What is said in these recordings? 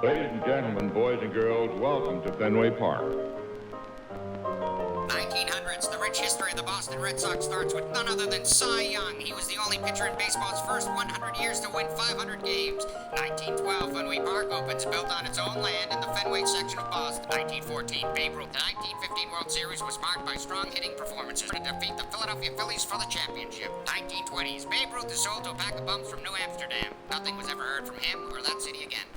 Ladies and gentlemen, boys and girls, welcome to Fenway Park. 1900s, the rich history of the Boston Red Sox starts with none other than Cy Young. He was the only pitcher in baseball's first 100 years to win 500 games. 1912, Fenway Park opens, built on its own land in the Fenway section of Boston. 1914, Babe Ruth. The 1915 World Series was marked by strong hitting performances to defeat the Philadelphia Phillies for the championship. 1920s, Babe Ruth is sold to a pack of bums from New Amsterdam. Nothing was ever heard from him or that city again.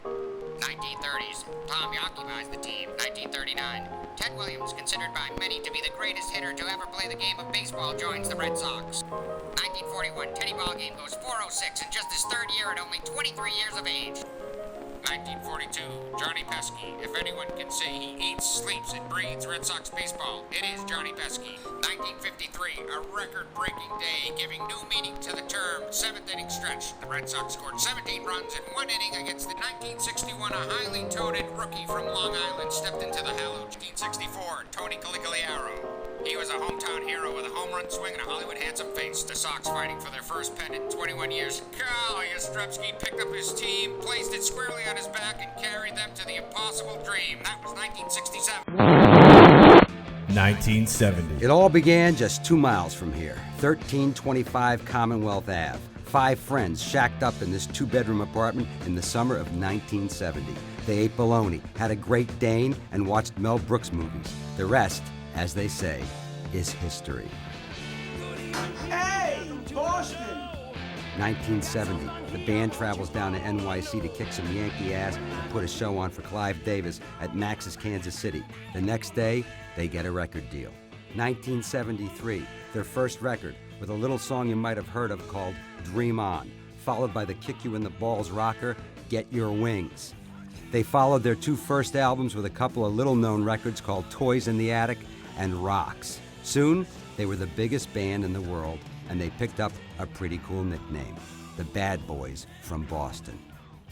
1930s, Tom occupies the team. 1939, Ted Williams, considered by many to be the greatest hitter to ever play the game of baseball, joins the Red Sox. 1941, Teddy Ballgame goes 406 in just his third year at only 23 years of age. 1942, Johnny Pesky. If anyone can say he eats, sleeps, and breathes Red Sox baseball, it is Johnny Pesky. 1953, a record-breaking day giving new meaning to the term seventh inning stretch. The Red Sox scored 17 runs in one inning against the 1961, a highly touted rookie from Long Island stepped into the hallowed 1964, Tony Caligliaro. He was a hometown hero with a home run swing and a Hollywood handsome face. The Sox fighting for their first pennant in 21 years. Cal Yastrzemski picked up his team, placed it squarely on his back, and carried them to the impossible dream. That was 1967. 1970. It all began just 2 miles from here, 1325 Commonwealth Ave. 5 friends shacked up in this 2-bedroom apartment in the summer of 1970. They ate bologna, had a Great Dane, and watched Mel Brooks movies. The rest, as they say, is history. Hey, Boston! 1970, the band travels down to NYC to kick some Yankee ass and put a show on for Clive Davis at Max's Kansas City. The next day, they get a record deal. 1973, their first record, with a little song you might have heard of called Dream On, followed by the Kick You in the Balls rocker, Get Your Wings. They followed their 2 first albums with a couple of little-known records called Toys in the Attic and Rocks. Soon, they were the biggest band in the world, and they picked up a pretty cool nickname, the Bad Boys from Boston.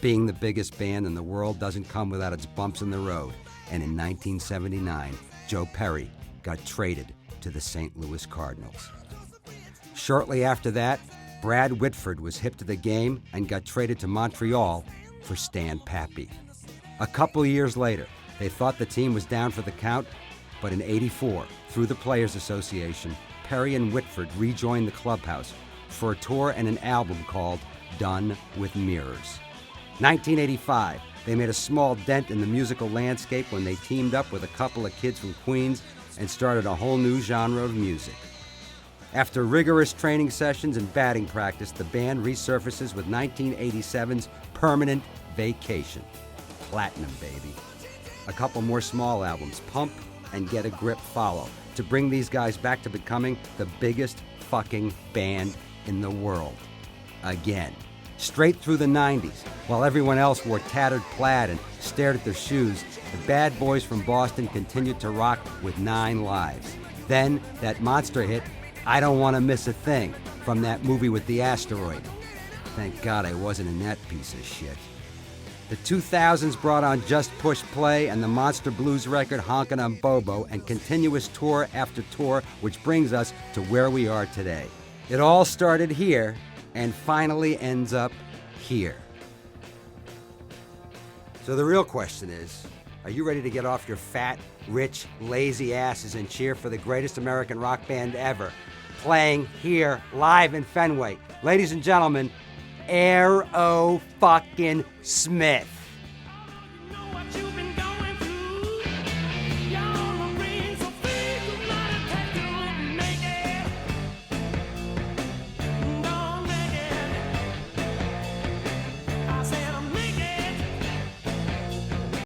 Being the biggest band in the world doesn't come without its bumps in the road, and in 1979, Joe Perry got traded to the St. Louis Cardinals. Shortly after that, Brad Whitford was hip to the game and got traded to Montreal for Stan Pappy. A couple years later, they thought the team was down for the count, but in '84, through the Players Association, Perry and Whitford rejoined the clubhouse for a tour and an album called Done with Mirrors. 1985, they made a small dent in the musical landscape when they teamed up with a couple of kids from Queens and started a whole new genre of music. After rigorous training sessions and batting practice, the band resurfaces with 1987's Permanent Vacation. Platinum, baby. A couple more small albums, Pump and Get a Grip, follow, to bring these guys back to becoming the biggest fucking band in the world. Again. Straight through the 90s, while everyone else wore tattered plaid and stared at their shoes, the Bad Boys from Boston continued to rock with 9 lives. Then, that monster hit, I Don't Want to Miss a Thing, from that movie with the asteroid. Thank God I wasn't in that piece of shit. The 2000s brought on Just Push Play and the Monster Blues record Honkin' on Bobo, and continuous tour after tour, which brings us to where we are today. It all started here and finally ends up here. So the real question is, are you ready to get off your fat, rich, lazy asses and cheer for the greatest American rock band ever, playing here live in Fenway? Ladies and gentlemen, Aerosmith.